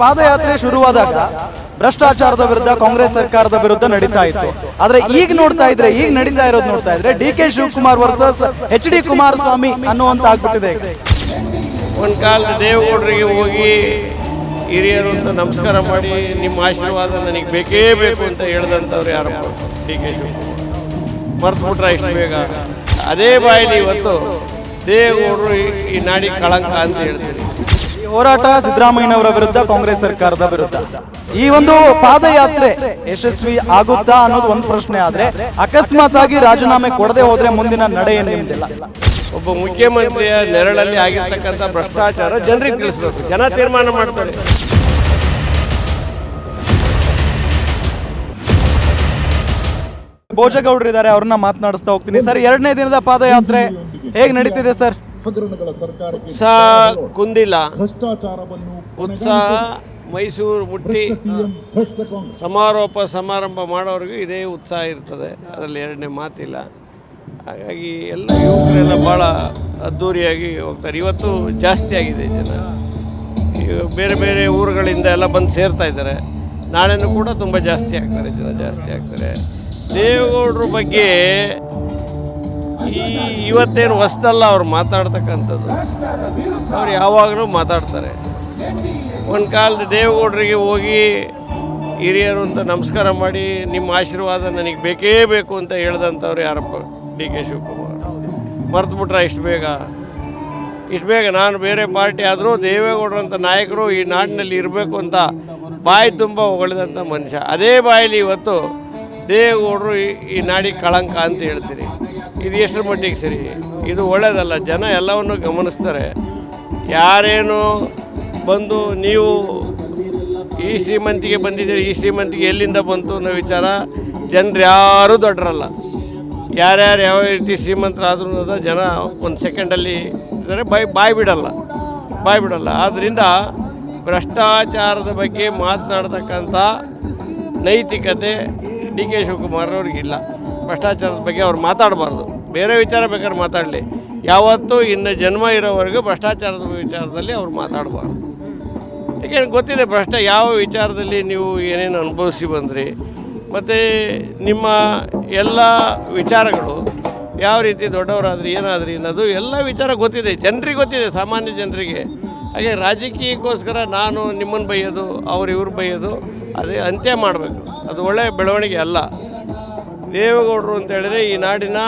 ಪಾದಯಾತ್ರೆ ಶುರುವಾದಾಗ ಭ್ರಷ್ಟಾಚಾರದ ವಿರುದ್ಧ ಕಾಂಗ್ರೆಸ್ ಸರ್ಕಾರದ ವಿರುದ್ಧ ನಡೀತಾ ಇತ್ತು. ಆದ್ರೆ ಈಗ ನೋಡ್ತಾ ಇದ್ರೆ, ಈಗ ನಡೀತಾ ಇರೋದು ನೋಡ್ತಾ ಇದ್ರೆ D K. Shivakumar versus H D. Kumaraswamy ಅನ್ನುವಂತ ಆಗ್ಬಿಟ್ಟಿದೆ. ಒಂದು ಕಾಲದ ದೇವೇಗೌಡರಿಗೆ ಹೋಗಿ ಹಿರಿಯರು ಅಂತ ನಮಸ್ಕಾರ ಮಾಡಿ ನಿಮ್ಮ ಆಶೀರ್ವಾದ ನನಗೆ ಬೇಕೇ ಬೇಕು ಅಂತ ಹೇಳ್ದಂಥವ್ರು ಯಾರಪ್ಪ? ಡಿ.ಕೆ. ಶಿವಕುಮಾರ್. ಮರ್ತ್ಬಿಟ್ರೆ ಇಷ್ಟು ಬೇಗ? ಅದೇ ಬಾಯಲ್ಲಿ ಇವತ್ತು ದೇವೇಗೌಡರು ಈ ನಾಡಿಗೆ ಕಳಂಕ ಅಂತ ಹೇಳ್ತೀರಿ. ಹೋರಾಟ ಸಿದ್ದರಾಮಯ್ಯನವರ ವಿರುದ್ಧ, ಕಾಂಗ್ರೆಸ್ ಸರ್ಕಾರದ ವಿರುದ್ಧ. ಈ ಒಂದು ಪಾದಯಾತ್ರೆ ಯಶಸ್ವಿ ಆಗುತ್ತಾ ಅನ್ನೋದು ಒಂದು ಪ್ರಶ್ನೆ. ಆದ್ರೆ ಅಕಸ್ಮಾತ್ ಆಗಿ ರಾಜೀನಾಮೆ ಕೊಡದೆ ಹೋದ್ರೆ ಮುಂದಿನ ನಡೆ ಏನು ನಿಮ್ದಿಲ್ಲ? ಒಬ್ಬ ಮುಖ್ಯಮಂತ್ರಿಯ ನೆರಳಲ್ಲಿ ಆಗಿರ್ತಕ್ಕಂಥ ಭ್ರಷ್ಟಾಚಾರ ಜನರಿಗೆ ತಿಳಿಸ್ಬೇಕು, ಜನ ತೀರ್ಮಾನ ಮಾಡ್ತಾರೆ. ಭೋಜಗೌಡರಿದ್ದಾರೆ, ಅವ್ರನ್ನ ಮಾತನಾಡಿಸ್ತಾ ಹೋಗ್ತೀನಿ. ಸರ್, 2ನೇ ದಿನದ ಪಾದಯಾತ್ರೆ ಹೇಗೆ ನಡೀತಿದೆ ಸರ್? ಉತ್ಸಾಹ ಕುಂದಿಲ್ಲ. ಉತ್ಸಾಹ ಮೈಸೂರು ಮುಟ್ಟಿ ಸಮಾರಂಭ ಮಾಡೋರಿಗೂ ಇದೇ ಉತ್ಸಾಹ ಇರ್ತದೆ, ಅದರಲ್ಲಿ ಎರಡನೇ ಮಾತಿಲ್ಲ. ಹಾಗಾಗಿ ಎಲ್ಲ ಯುವಕರೆಲ್ಲ ಭಾಳ ಅದ್ಧೂರಿಯಾಗಿ ಹೋಗ್ತಾರೆ. ಇವತ್ತು ಜಾಸ್ತಿ ಆಗಿದೆ ಜನ, ಬೇರೆ ಬೇರೆ ಊರುಗಳಿಂದ ಎಲ್ಲ ಬಂದು ಸೇರ್ತಾ ಇದ್ದಾರೆ. ನಾಳೆನೂ ಕೂಡ ತುಂಬ ಜಾಸ್ತಿ ಆಗ್ತಾರೆ, ಜನ ಜಾಸ್ತಿ ಆಗ್ತಾರೆ. ದೇವೇಗೌಡರ ಬಗ್ಗೆ ಇವತ್ತೇನು ಹೊಸದಲ್ಲ ಅವ್ರು ಮಾತಾಡ್ತಕ್ಕಂಥದ್ದು, ಅವ್ರು ಯಾವಾಗಲೂ ಮಾತಾಡ್ತಾರೆ. ಒಂದು ಕಾಲದ ದೇವೇಗೌಡರಿಗೆ ಹೋಗಿ ಹಿರಿಯರು ಅಂತ ನಮಸ್ಕಾರ ಮಾಡಿ ನಿಮ್ಮ ಆಶೀರ್ವಾದ ನನಗೆ ಬೇಕೇ ಬೇಕು ಅಂತ ಹೇಳ್ದಂಥವ್ರು ಯಾರಪ್ಪ? ಡಿ.ಕೆ. ಶಿವಕುಮಾರ್. ಮರ್ತ್ಬಿಟ್ರೆ ಇಷ್ಟು ಬೇಗ? ಇಷ್ಟು ಬೇಗ? ನಾನು ಬೇರೆ ಪಾರ್ಟಿ ಆದರೂ ದೇವೇಗೌಡರಂಥ ನಾಯಕರು ಈ ನಾಡಿನಲ್ಲಿ ಇರಬೇಕು ಅಂತ ಬಾಯಿ ತುಂಬ ಹೊಗಳಿದಂಥ ಮನುಷ್ಯ. ಅದೇ ಬಾಯಲ್ಲಿ ಇವತ್ತು ದೇವೇಗೌಡರು ಈ ನಾಡಿಗೆ ಕಳಂಕ ಅಂತ ಹೇಳ್ತೀರಿ. ಇದು ಎಷ್ಟರ ಮಟ್ಟಿಗೆ ಸರಿ? ಇದು ಒಳ್ಳೆಯದಲ್ಲ. ಜನ ಎಲ್ಲವನ್ನು ಗಮನಿಸ್ತಾರೆ. ಯಾರೇನು ಬಂದು ನೀವು ಈ ಶ್ರೀಮಂತಿಗೆ ಬಂದಿದ್ದೀರಿ, ಈ ಶ್ರೀಮಂತಿಗೆ ಎಲ್ಲಿಂದ ಬಂತು ಅನ್ನೋ ವಿಚಾರ ಜನರು ಯಾರೂ ದೊಡ್ಡರಲ್ಲ. ಯಾರ್ಯಾರು ಯಾವ ರೀತಿ ಶ್ರೀಮಂತರಾದ್ರೂ ಅನ್ನೋದು ಜನ ಒಂದು ಸೆಕೆಂಡಲ್ಲಿ ಇದ್ದಾರೆ, ಬಾಯಿ ಬಿಡಲ್ಲ. ಆದ್ದರಿಂದ ಭ್ರಷ್ಟಾಚಾರದ ಬಗ್ಗೆ ಮಾತನಾಡ್ತಕ್ಕಂಥ ನೈತಿಕತೆ ಡಿ.ಕೆ. ಶಿವಕುಮಾರ್ ಅವ್ರಿಗಿಲ್ಲ. ಭ್ರಷ್ಟಾಚಾರದ ಬಗ್ಗೆ ಅವ್ರು ಮಾತಾಡಬಾರ್ದು, ಬೇರೆ ವಿಚಾರ ಬೇಕಾದ್ರೆ ಮಾತಾಡಲಿ. ಯಾವತ್ತೂ ಇನ್ನು ಜನ್ಮ ಇರೋವರೆಗೂ ಭ್ರಷ್ಟಾಚಾರದ ವಿಚಾರದಲ್ಲಿ ಅವ್ರು ಮಾತಾಡಬಾರ್ದು. ಏಕೆಂದ್ರೆ ಗೊತ್ತಿದೆ ಯಾವ ವಿಚಾರದಲ್ಲಿ ನೀವು ಏನೇನು ಅನುಭವಿಸಿ ಬಂದ್ರಿ, ಮತ್ತು ನಿಮ್ಮ ಎಲ್ಲ ವಿಚಾರಗಳು ಯಾವ ರೀತಿ ದೊಡ್ಡವರಾದ್ರಿ, ಏನಾದ್ರಿ ಅನ್ನೋದು ಎಲ್ಲ ವಿಚಾರ ಗೊತ್ತಿದೆ, ಜನರಿಗೆ ಗೊತ್ತಿದೆ, ಸಾಮಾನ್ಯ ಜನರಿಗೆ. ಹಾಗೆ ರಾಜಕೀಯಕ್ಕೋಸ್ಕರ ನಾನು ನಿಮ್ಮನ್ನು ಬೈಯೋದು, ಇವ್ರು ಬೈಯೋದು, ಅದೇ ಅಂತ್ಯ ಮಾಡಬೇಕು. ಅದು ಒಳ್ಳೆಯ ಬೆಳವಣಿಗೆ ಅಲ್ಲ. ದೇವೇಗೌಡರು ಅಂತ ಹೇಳಿದ್ರೆ ಈ ನಾಡಿನ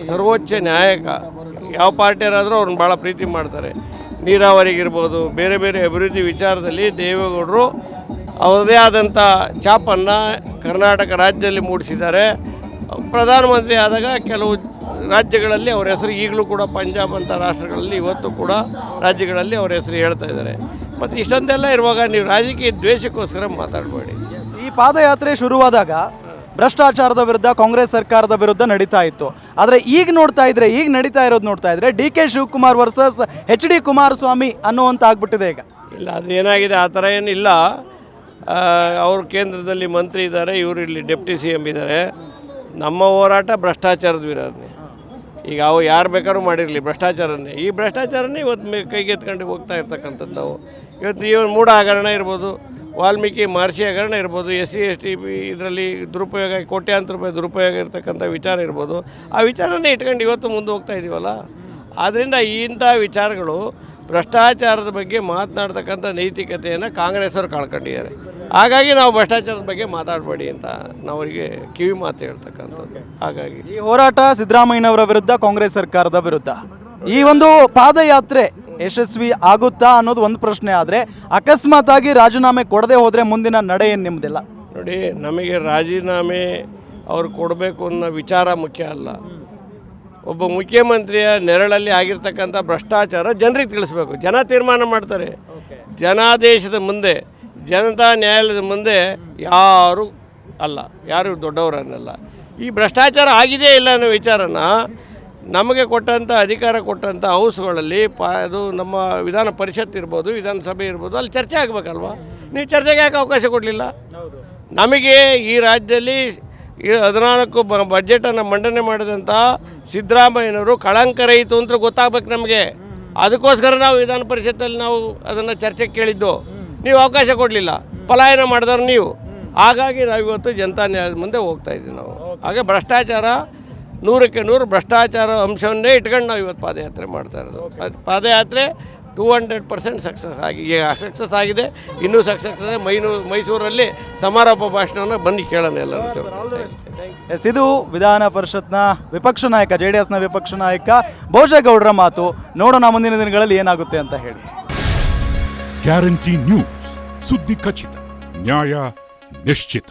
ಸರ್ವೋಚ್ಚ ನ್ಯಾಯಕ. ಯಾವ ಪಾರ್ಟಿಯರಾದರೂ ಅವ್ರನ್ನ ಭಾಳ ಪ್ರೀತಿ ಮಾಡ್ತಾರೆ. ನೀರಾವರಿಗಿರ್ಬೋದು, ಬೇರೆ ಬೇರೆ ಅಭಿವೃದ್ಧಿ ವಿಚಾರದಲ್ಲಿ ದೇವೇಗೌಡರು ಅವರದೇ ಆದಂಥ ಛಾಪನ್ನು ಕರ್ನಾಟಕ ರಾಜ್ಯದಲ್ಲಿ ಮೂಡಿಸಿದ್ದಾರೆ. ಪ್ರಧಾನಮಂತ್ರಿ ಆದಾಗ ಕೆಲವು ರಾಜ್ಯಗಳಲ್ಲಿ ಅವ್ರ ಹೆಸರು ಈಗಲೂ ಕೂಡ ಪಂಜಾಬ್ ಅಂತ ರಾಷ್ಟ್ರಗಳಲ್ಲಿ ಇವತ್ತು ಕೂಡ ರಾಜ್ಯಗಳಲ್ಲಿ ಅವ್ರ ಹೆಸರು ಹೇಳ್ತಾ ಇದ್ದಾರೆ. ಮತ್ತು ಇಷ್ಟೊಂದೆಲ್ಲ ಇರುವಾಗ ನೀವು ರಾಜಕೀಯ ದ್ವೇಷಕ್ಕೋಸ್ಕರ ಮಾತಾಡಬೇಡಿ. ಈ ಪಾದಯಾತ್ರೆ ಶುರುವಾದಾಗ ಭ್ರಷ್ಟಾಚಾರದ ವಿರುದ್ಧ, ಕಾಂಗ್ರೆಸ್ ಸರ್ಕಾರದ ವಿರುದ್ಧ ನಡೀತಾ ಇತ್ತು. ಆದರೆ ಈಗ ನಡೀತಾ ಇರೋದು ನೋಡ್ತಾ ಇದ್ರೆ D K. Shivakumar versus H D. Kumaraswamy ಅನ್ನುವಂತ ಆಗ್ಬಿಟ್ಟಿದೆ ಈಗ. ಇಲ್ಲ, ಅದೇನಾಗಿದೆ ಆ ಥರ ಏನಿಲ್ಲ. ಅವರು ಕೇಂದ್ರದಲ್ಲಿ ಮಂತ್ರಿ ಇದ್ದಾರೆ, ಇವರು ಇಲ್ಲಿ ಡೆಪ್ಟಿ CM ಇದ್ದಾರೆ. ನಮ್ಮ ಹೋರಾಟ ಭ್ರಷ್ಟಾಚಾರದ ವಿರೋಧನೆ. ಈಗ ಅವು ಯಾರು ಬೇಕಾದ್ರೂ ಮಾಡಿರಲಿ ಭ್ರಷ್ಟಾಚಾರನೇ. ಈ ಭ್ರಷ್ಟಾಚಾರನೇ ಇವತ್ತು ಕೈಗೆತ್ಕೊಂಡು ಹೋಗ್ತಾ ಇರ್ತಕ್ಕಂಥದ್ದು. ನಾವು ಇವತ್ತು ಮೂಢ ಹಗರಣ ಇರ್ಬೋದು, ವಾಲ್ಮೀಕಿ ಮಹರ್ಷಿ ಹಗರಣ ಇರ್ಬೋದು, SC ST ಇದರಲ್ಲಿ ದುರುಪಯೋಗ, ಕೋಟ್ಯಾಂತರ ರೂಪಾಯಿ ದುರುಪಯೋಗ ಇರ್ತಕ್ಕಂಥ ವಿಚಾರ ಇರ್ಬೋದು. ಆ ವಿಚಾರನೇ ಇಟ್ಕೊಂಡು ಇವತ್ತು ಮುಂದೆ ಹೋಗ್ತಾ ಇದ್ದೀವಲ್ಲ. ಆದ್ದರಿಂದ ಇಂಥ ವಿಚಾರಗಳು, ಭ್ರಷ್ಟಾಚಾರದ ಬಗ್ಗೆ ಮಾತನಾಡ್ತಕ್ಕಂಥ ನೈತಿಕತೆಯನ್ನು ಕಾಂಗ್ರೆಸ್ ಅವರು ಕಳ್ಕೊಂಡಿದ್ದಾರೆ. ಹಾಗಾಗಿ ನಾವು ಭ್ರಷ್ಟಾಚಾರದ ಬಗ್ಗೆ ಮಾತಾಡಬೇಡಿ ಅಂತ ನಾವು ಅವರಿಗೆ ಕಿವಿ ಮಾತು ಹೇಳ್ತಕ್ಕಂಥದ್ದು. ಹಾಗಾಗಿ ಈ ಹೋರಾಟ ಸಿದ್ದರಾಮಯ್ಯನವರ ವಿರುದ್ಧ, ಕಾಂಗ್ರೆಸ್ ಸರ್ಕಾರದ ವಿರುದ್ಧ. ಈ ಒಂದು ಪಾದಯಾತ್ರೆ ಯಶಸ್ವಿ ಆಗುತ್ತಾ ಅನ್ನೋದು ಒಂದು ಪ್ರಶ್ನೆ. ಆದರೆ ಅಕಸ್ಮಾತ್ ಆಗಿ ರಾಜೀನಾಮೆ ಕೊಡದೆ ಹೋದರೆ ಮುಂದಿನ ನಡೆ ಏನು ನಿಮ್ಮದಿಲ್ಲ? ನೋಡಿ, ನಮಗೆ ರಾಜೀನಾಮೆ ಅವ್ರು ಕೊಡಬೇಕು ಅನ್ನೋ ವಿಚಾರ ಮುಖ್ಯ ಅಲ್ಲ. ಒಬ್ಬ ಮುಖ್ಯಮಂತ್ರಿಯ ನೆರಳಲ್ಲಿ ಆಗಿರ್ತಕ್ಕಂಥ ಭ್ರಷ್ಟಾಚಾರ ಜನರಿಗೆ ತಿಳಿಸ್ಬೇಕು, ಜನ ತೀರ್ಮಾನ ಮಾಡ್ತಾರೆ. ಜನಾದೇಶದ ಮುಂದೆ, ಜನತಾ ನ್ಯಾಯಾಲಯದ ಮುಂದೆ ಯಾರು ದೊಡ್ಡವರನ್ನಲ್ಲ. ಈ ಭ್ರಷ್ಟಾಚಾರ ಆಗಿದೆಯೇ ಇಲ್ಲ ಅನ್ನೋ ವಿಚಾರನ ನಮಗೆ ಕೊಟ್ಟಂಥ ಅಧಿಕಾರ ಕೊಟ್ಟಂಥ ಹೌಸ್ಗಳಲ್ಲಿ ಅದು ನಮ್ಮ ವಿಧಾನ ಪರಿಷತ್ ಇರ್ಬೋದು, ವಿಧಾನಸಭೆ ಇರ್ಬೋದು, ಅಲ್ಲಿ ಚರ್ಚೆ ಆಗಬೇಕಲ್ವ? ನೀವು ಚರ್ಚೆಗೆ ಯಾಕೆ ಅವಕಾಶ ಕೊಡಲಿಲ್ಲ? ನಮಗೆ ಈ ರಾಜ್ಯದಲ್ಲಿ 14 ಬಜೆಟನ್ನು ಮಂಡನೆ ಮಾಡಿದಂಥ ಸಿದ್ದರಾಮಯ್ಯನವರು ಕಳಂಕರಹಿತ ಅಂತ ಗೊತ್ತಾಗಬೇಕು ನಮಗೆ. ಅದಕ್ಕೋಸ್ಕರ ನಾವು ವಿಧಾನ ಪರಿಷತ್ತಲ್ಲಿ ನಾವು ಅದನ್ನು ಚರ್ಚೆಗೆ ಕೇಳಿದ್ದು. ನೀವು ಅವಕಾಶ ಕೊಡಲಿಲ್ಲ, ಪಲಾಯನ ಮಾಡಿದವ್ರು ನೀವು. ಹಾಗಾಗಿ ನಾವಿವತ್ತು ಜನತಾ ನ್ಯಾಯದ ಮುಂದೆ ಹೋಗ್ತಾ ಇದ್ದೀವಿ ನಾವು. ಹಾಗೆ ಭ್ರಷ್ಟಾಚಾರ 100ಕ್ಕೆ 100 ಭ್ರಷ್ಟಾಚಾರ ಅಂಶವನ್ನೇ ಇಟ್ಕೊಂಡು ನಾವು ಇವತ್ತು ಪಾದಯಾತ್ರೆ ಮಾಡ್ತಾ ಇರೋದು. ಪಾದಯಾತ್ರೆ 200% ಸಕ್ಸಸ್ ಆಗಿದೆ. ಇನ್ನೂ ಸಕ್ಸಸ್ ಇದೆ. ಮೈಸೂರಲ್ಲಿ ಸಮಾರೋಪ ಭಾಷಣವನ್ನು ಬನ್ನಿ ಕೇಳೋಣ ಎಲ್ಲರೂ. ಎಸ್, ಇದು ವಿಧಾನ ಪರಿಷತ್ನ ವಿಪಕ್ಷ ನಾಯಕ, JDSನ ವಿಪಕ್ಷ ನಾಯಕ ಭೋಜೇಗೌಡರ ಮಾತು. ನೋಡೋಣ ಮುಂದಿನ ದಿನಗಳಲ್ಲಿ ಏನಾಗುತ್ತೆ ಅಂತ ಹೇಳಿ. ಗ್ಯಾರಂಟಿ ನ್ಯೂಸ್, ಸುದ್ದಿ ಖಚಿತ, ನ್ಯಾಯ ನಿಶ್ಚಿತ.